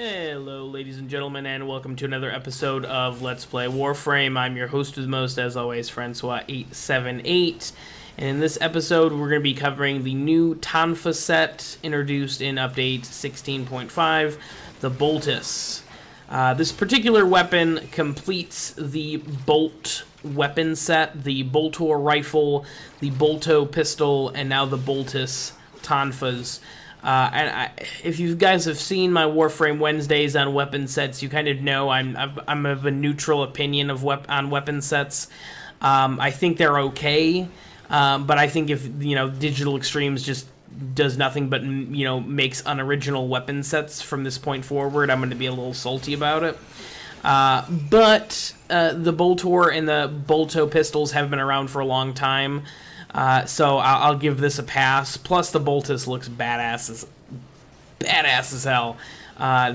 Hello, ladies and gentlemen, and welcome to another episode of Let's Play Warframe. I'm your host with most, as always, Francois878. And in this episode, we're going to be covering the new Tonfa set introduced in Update 16.5, the Boltace. This particular weapon completes the Bolt weapon set, the Boltor rifle, the Bolto pistol, and now the Boltace Tonfas. If you guys have seen my Warframe Wednesdays on weapon sets, you kind of know I'm of a neutral opinion of on weapon sets. I think they're okay, but I think if Digital Extremes just does nothing but makes unoriginal weapon sets from this point forward, I'm going to be a little salty about it. But the Boltor and the Bolto pistols have been around for a long time. So I'll give this a pass. Plus, the Boltace looks badass as hell.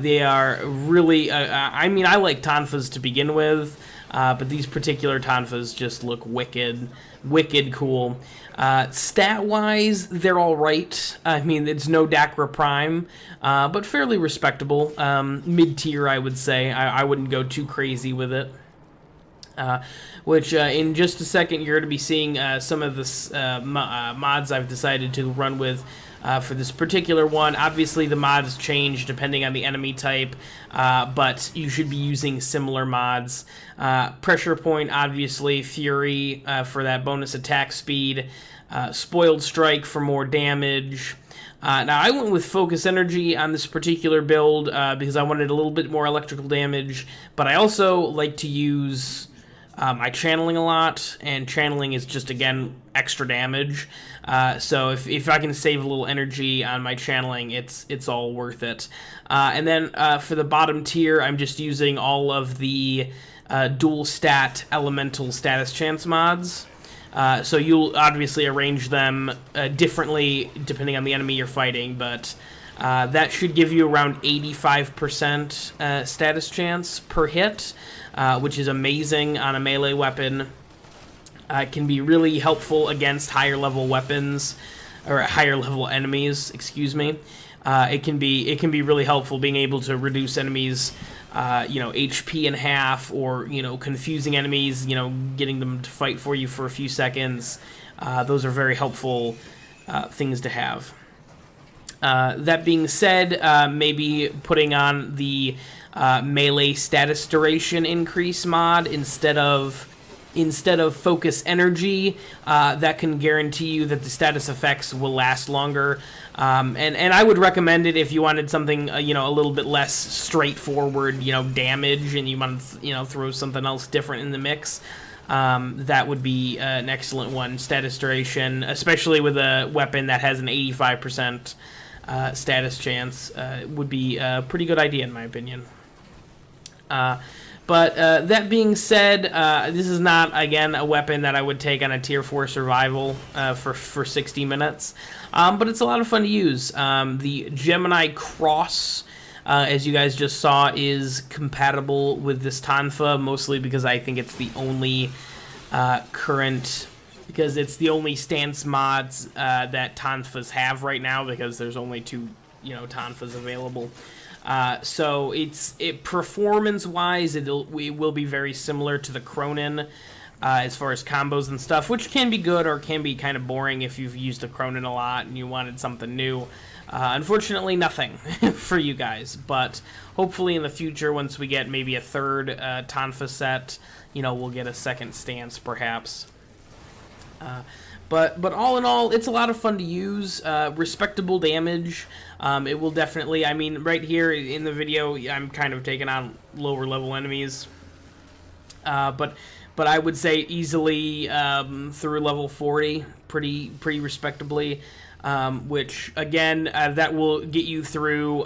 They are really... I like Tonfas to begin with, but these particular Tonfas just look wicked cool. Stat-wise, they're alright. I mean, it's no Dacra Prime, but fairly respectable. Mid-tier, I would say. I wouldn't go too crazy with it. Which in just a second you're going to be seeing some of the mods I've decided to run with for this particular one. Obviously the mods change depending on the enemy type, but you should be using similar mods. Pressure Point, obviously, Fury for that bonus attack speed, Spoiled Strike for more damage. Now, I went with Focus Energy on this particular build because I wanted a little bit more electrical damage, but I also like to use my channeling a lot, and channeling is just, again, extra damage. So if I can save a little energy on my channeling, it's all worth it. And then for the bottom tier, I'm just using all of the dual stat elemental status chance mods. So you'll obviously arrange them differently depending on the enemy you're fighting, but that should give you around 85% status chance per hit, which is amazing on a melee weapon. It can be really helpful against higher level weapons, or higher level enemies, excuse me. It can be really helpful being able to reduce enemies HP in half, or confusing enemies, getting them to fight for you for a few seconds. Those are very helpful things to have. That being said, maybe putting on the melee status duration increase mod instead of focus energy, that can guarantee you that the status effects will last longer. And I would recommend it if you wanted something a little bit less straightforward, damage, and you want to throw something else different in the mix. That would be an excellent one. Status duration, especially with a weapon that has an 85% status chance, would be a pretty good idea in my opinion. But that being said, this is not, again, a weapon that I would take on a Tier 4 survival for 60 minutes. But it's a lot of fun to use. The Gemini Cross, as you guys just saw, is compatible with this Tonfa, mostly because I think it's the only because it's the only stance mods that Tonfas have right now, because there's only two Tonfas available. So performance-wise, it will be very similar to the Cronin as far as combos and stuff, which can be good or can be kind of boring if you've used the Cronin a lot and you wanted something new. Unfortunately, nothing for you guys, but hopefully in the future, once we get maybe a third Tonfa set, we'll get a second stance perhaps. But all in all, it's a lot of fun to use. Respectable damage. It will definitely, right here in the video, I'm kind of taking on lower level enemies. But I would say easily through level 40, pretty respectably. Which, again, that will get you through,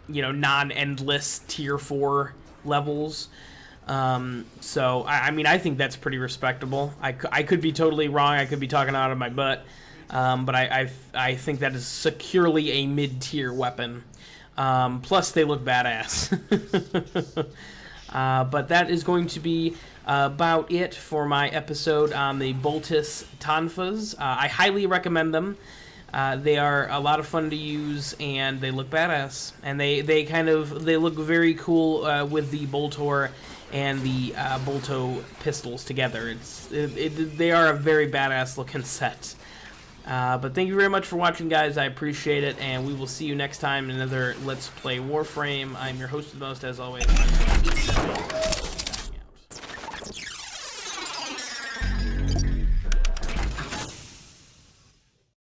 non-endless Tier 4 levels. So, I think that's pretty respectable. I could be totally wrong. I could be talking out of my butt. But I think that is securely a mid-tier weapon. Plus, they look badass. But that is going to be about it for my episode on the Boltace Tonfas. I highly recommend them. They are a lot of fun to use, and they look badass. And they look very cool with the Boltor and the Bolto pistols together. They are a very badass looking set. But thank you very much for watching, guys. I appreciate it, and we will see you next time in another Let's Play Warframe. I'm your host of the most, as always.